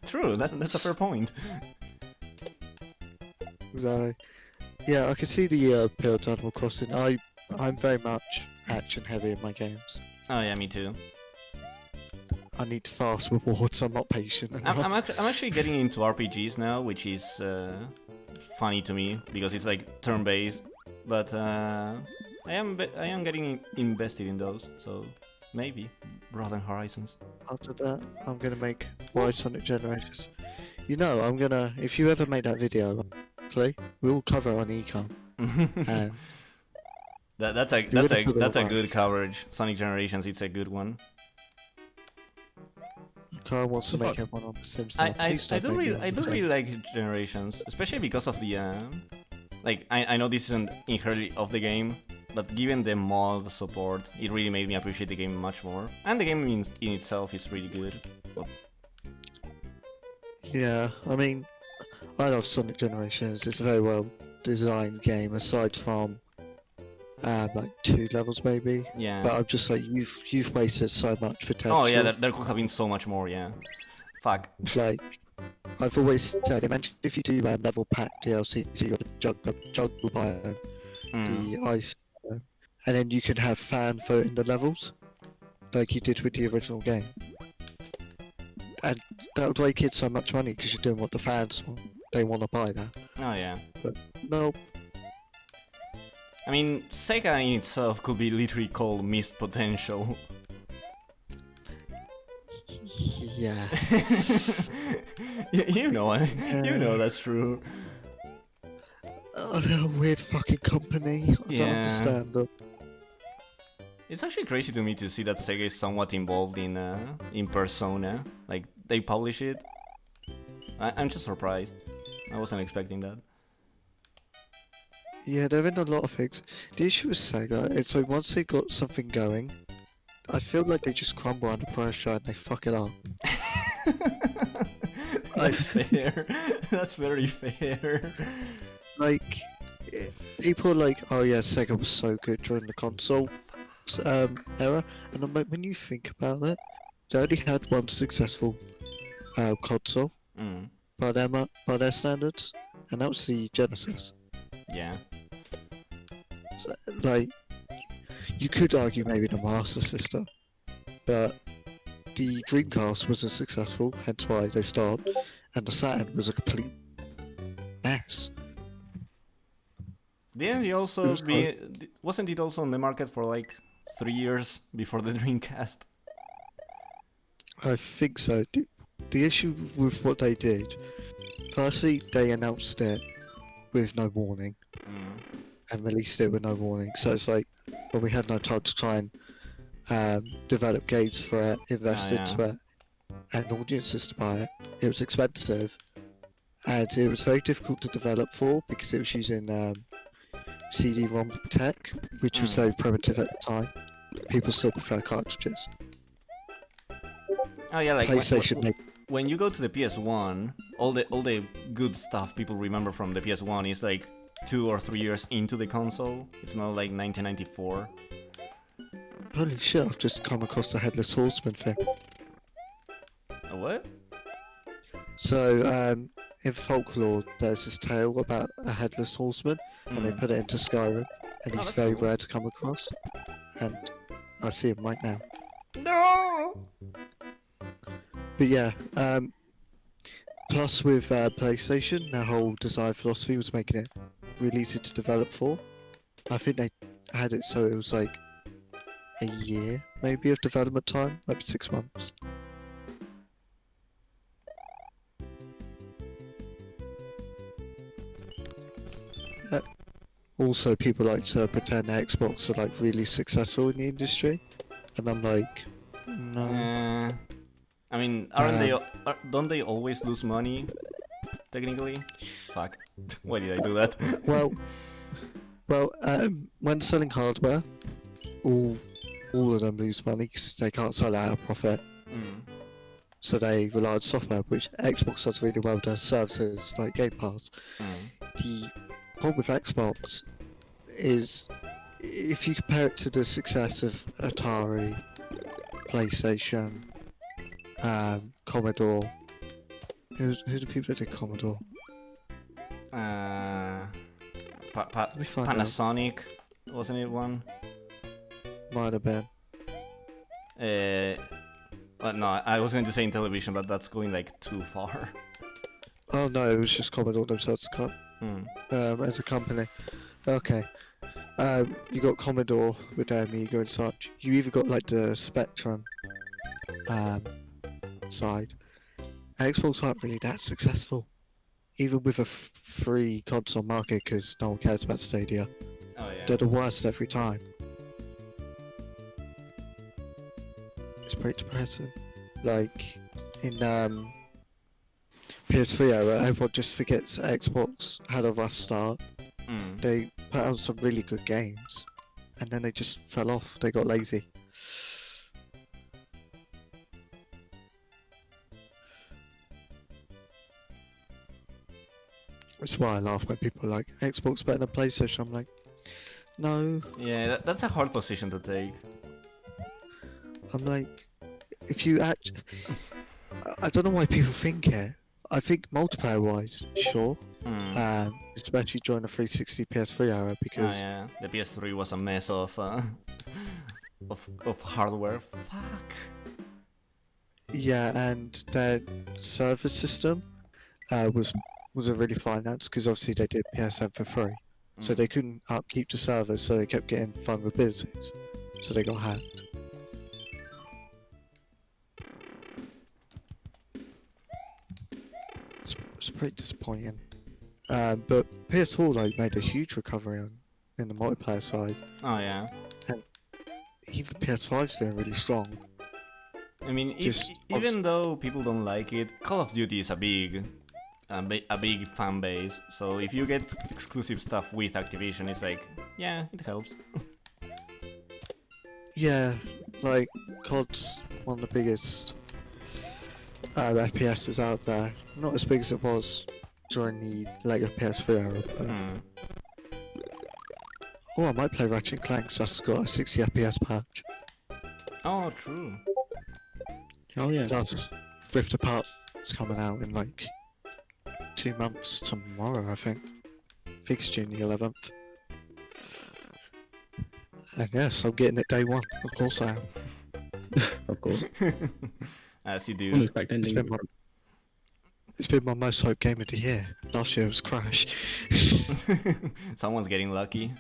True, that's a fair point. So, yeah, I can see the appeal to Animal Crossing. I'm very much action heavy in my games. Oh yeah, me too. I need fast rewards. I'm not patient enough. I'm actually getting into RPGs now, which is funny to me because it's like turn-based. But I am getting invested in those, so maybe Broaden Horizons. After that, I'm gonna make Why Sonic Generations. You know, I'm gonna. If you ever make that video, hopefully, we'll cover it on Ecom. And That's a Do it for the that's a vibes. good coverage. Sonic Generations, it's a good one. Carl wants to Fuck. make everyone on the Sims I now. I, Please I stop don't making really it I on the don't really Sims. like Generations, especially because of the like I know this isn't inherently of the game, but given the mod support, it really made me appreciate the game much more. And the game in itself is really good. Well, Yeah, I mean, I love Sonic Generations. It's a very well designed game, aside from like 2 levels maybe. yeah. But I'm just like, you've wasted so much potential. Oh yeah, there could have been so much more. Yeah. Fuck. Like, I've always said, imagine if you do level pack DLC, so you got the jungle biome, Mm. the ice, and then you can have fan vote in the levels, like you did with the original game. And that would make kids so much money because you're doing what the fans want. They want to buy that. Oh yeah. No, I mean, Sega in itself could be literally called missed potential. yeah. you know that's true. they're a weird fucking company. I don't Yeah. understand them. It's actually crazy to me to see that Sega is somewhat involved in Persona. Like they publish it. I'm just surprised. I wasn't expecting that. Yeah, they're in a lot of things. The issue with Sega is like once they got something going, I feel like they just crumble under pressure and they fuck it up. That's fair. That's very fair. Like, people are like, oh yeah, Sega was so good during the console era, and I'm like, when you think about it, they only had one successful console Mm, by their standards, and that was the Genesis. yeah. So, like, you could argue maybe the Master System, but the Dreamcast wasn't successful, hence why they stopped, and the Saturn was a complete mess. Didn't it It also was be? Wasn't it also on the market for like 3 years before the Dreamcast? I think so. The issue with what they did, firstly, they announced it with no warning Mm. and released it with no warning. So it's like, well, we had no time to try and develop games for it, invest yeah. into it, and audiences to buy it. It was expensive, and it was very difficult to develop for because it was using CD-ROM tech, which was Mm. very primitive at the time. People still prefer cartridges. Oh yeah, like PlayStation made when you go to the PS1, all the good stuff people remember from the PS1 is like 2 or 3 years into the console. It's not like 1994. Holy shit, I've just come across the Headless Horseman thing. A what? So, in folklore, there's this tale about a Headless Horseman, and they Mm. put it into Skyrim, and Oh, he's that's very cool. rare to come across. And I see him right now. No. But yeah, plus with PlayStation, their whole design philosophy was making it really easy to develop for. I think they had it so it was like a year, maybe, of development time, maybe 6 months. Also, people like to pretend Xbox are like really successful in the industry, and I'm like, no. I mean, don't they always lose money? Technically. Fuck. Why did I do that? Well, when selling hardware, all of them lose money because they can't sell at a profit. Mm. So they rely on software, which Xbox does really well with their services like Game Pass. Mm. The problem with Xbox is, if you compare it to the success of Atari, PlayStation, Commodore, who the people that did Commodore? Let me find out. Panasonic, wasn't it one? Might have been. But no, I was going to say in television, but that's going like too far. Oh no, it was just Commodore themselves Mm. as a company. Okay. You got Commodore with their Amiga and such. You either got like the Spectrum side. Xbox aren't really that successful, even with a free console market, because no one cares about Stadia. Oh yeah. They're the worst every time. It's pretty depressing. Like in PS3 era, everyone just forgets Xbox had a rough start. Mm. They put out some really good games, and then they just fell off. They got lazy. That's why I laugh when people are like, Xbox better than PlayStation. I'm like, no. Yeah, that's a hard position to take. I'm like, if you act, I don't know why people think it. I think multiplayer wise, sure. Mm. Especially during the 360 PS3 era, Oh because yeah, the PS3 was a mess of hardware. Fuck. yeah, and their server system wasn't really financed because obviously they did PSN for free, so Mm. they couldn't upkeep the servers, so they kept getting vulnerabilities, so they got hacked. It's pretty disappointing. But PS4 like made a huge recovery in the multiplayer side. Oh yeah. Even PS5's doing really strong. I mean, Just even though people don't like it, Call of Duty is a big fan base. So if you get exclusive stuff with Activision, it's like, yeah, it helps. Yeah, like COD's one of the biggest FPSs out there. Not as big as it was during the later PS3 era, but Hmm. oh, I might play Ratchet & Clank, so that's got a 60 FPS patch. Oh, true. Oh yeah. That's Rift Apart is coming out in like 2 months tomorrow, I think. I think it's June the 11th. And yes, I'm getting it day one. Of course I am. Of course. As you Wouldn't do. expect It's anything. been my most hyped game of the year. Last year was Crash. Someone's getting lucky.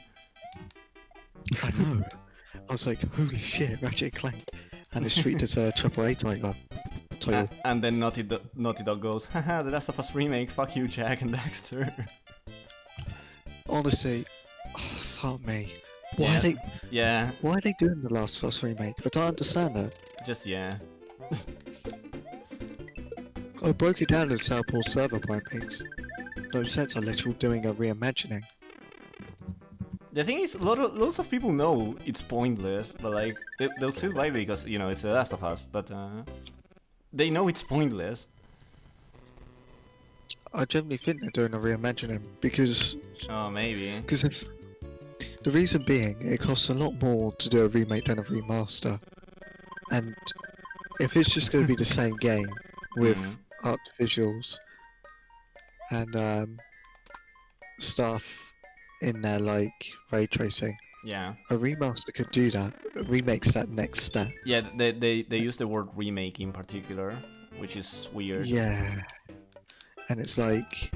I know. I was like, holy shit, Ratchet & Clank. And it's treated as a AAA title. And then Naughty Dog goes, haha, The Last of Us remake, fuck you, Jack and Daxter. Honestly, oh, fuck me. Why Yeah. are they Yeah, why are they doing the Last of Us remake? I don't understand that. just yeah. I broke it down into how poor server point makes no sense. I literally doing a reimagining. The thing is, lots of people know it's pointless, but like, they'll still buy it because, you know, it's The Last of Us, but they know it's pointless. I generally think they're doing a reimagining because Oh, maybe. if the reason being it costs a lot more to do a remake than a remaster, and if it's just going to be the same game with Mhm. art visuals and stuff in there like ray tracing, Yeah. a remaster could do that. A remake's that next step. Yeah, they use the word remake in particular, which is weird. Yeah, and it's like,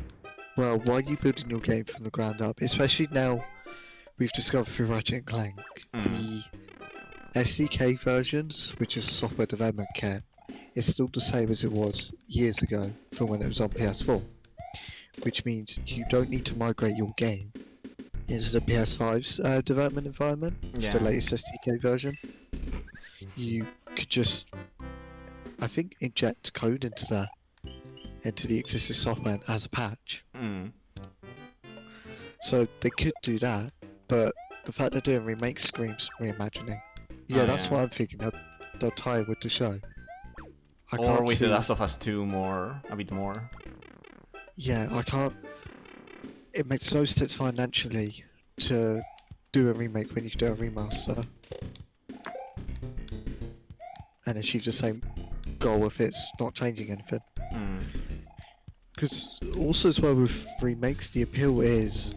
well, why are you building your game from the ground up? Especially now we've discovered through Ratchet and Clank Mm. the SDK versions, which is software development kit, is still the same as it was years ago from when it was on PS4, which means you don't need to migrate your game into the PS5's development environment, Yeah. the latest SDK version. You could just, I think, inject code into the existing software as a patch. Mm. So they could do that, but the fact they're doing remake screams reimagining. Yeah, Oh, that's yeah. what I'm thinking. They'll tie it with the show. I Or can't with see. The Last of Us 2 a bit more. Yeah, I can't. It makes no sense financially to do a remake when you can do a remaster and achieve the same goal if it's not changing anything. Mm. Because also as well with remakes, the appeal is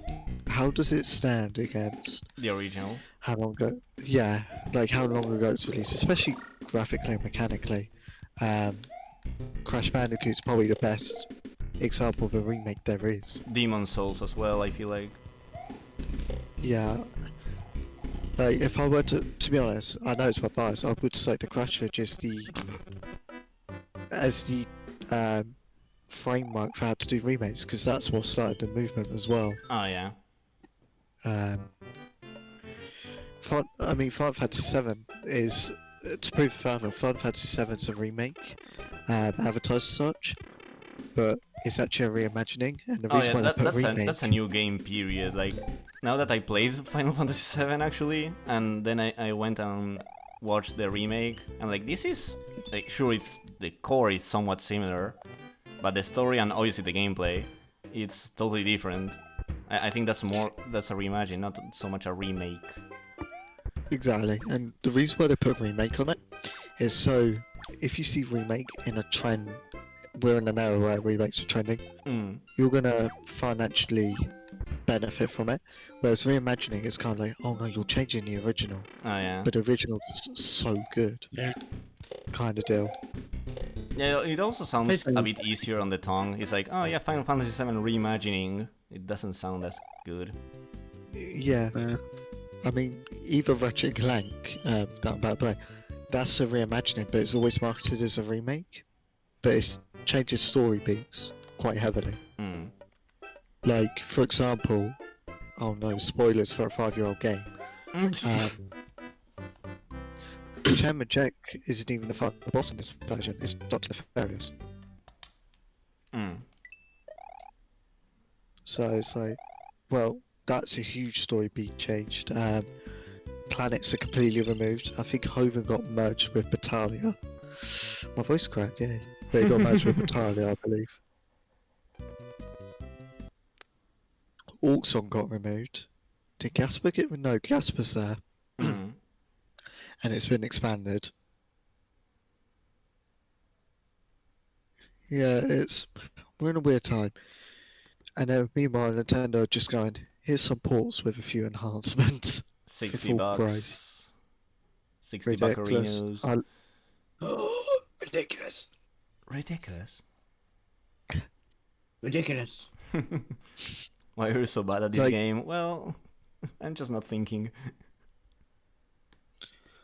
how does it stand against The original. how long ago? Yeah, like how long ago it's released, especially graphically and mechanically. Crash Bandicoot's probably the best example of a remake there is. Demon Souls as well, I feel like. Yeah. Like if I were to be honest, I know it's my bias. I would select the Crash Ridge as the framework for how to do remakes because that's what started the movement as well. Oh, yeah. Final Fantasy 7 is to prove further. Final Fantasy 7 is a remake, advertised as such, but it's actually a reimagining. And the Oh, reason yeah, why they put remake, that's a new game, period. Like, now that I played Final Fantasy 7 actually, and then I went and watched the remake, and like, this is, like, sure, the core is somewhat similar, but the story and obviously the gameplay, it's totally different. I think that's a reimagine, not so much a remake. exactly. And the reason why they put remake on it is so if you see remake in a trend, we're in an era where remakes are trending. Mm. You're gonna financially benefit from it. Whereas reimagining is kind of like, oh no, you're changing the original, Oh, yeah. but the original's so good, Yeah. kind of deal. Yeah, it also sounds Basically- a bit easier on the tongue. It's like, oh yeah, Final Fantasy 7 reimagining. It doesn't sound as good. Yeah, Yeah. I mean, either Ratchet and Clank, that I'm about to play, that's a reimagining, but it's always marketed as a remake. But it's changes story beats quite heavily. Mm. Like, for example, oh no, spoilers for a 5-year-old game. Chairman Jack isn't even the final boss in this version, it's Dr. Nefarious. Mm. So it's like, well, that's a huge story being changed. Planets are completely removed. I think Hoven got merged with Battalia. My voice cracked, yeah. But it got merged with Battalia, I believe. Orkson got removed. Did Gasper get removed? No, Gasper's there. Mm. And it's been expanded. Yeah, we're in a weird time. And then meanwhile, Nintendo are just going, here's some ports with a few enhancements. 60 full bucks. price. 60 Ridiculous. buccarinos. Ridiculous. Ridiculous. Ridiculous. Why are you so bad at this Like- game? Well, I'm just not thinking.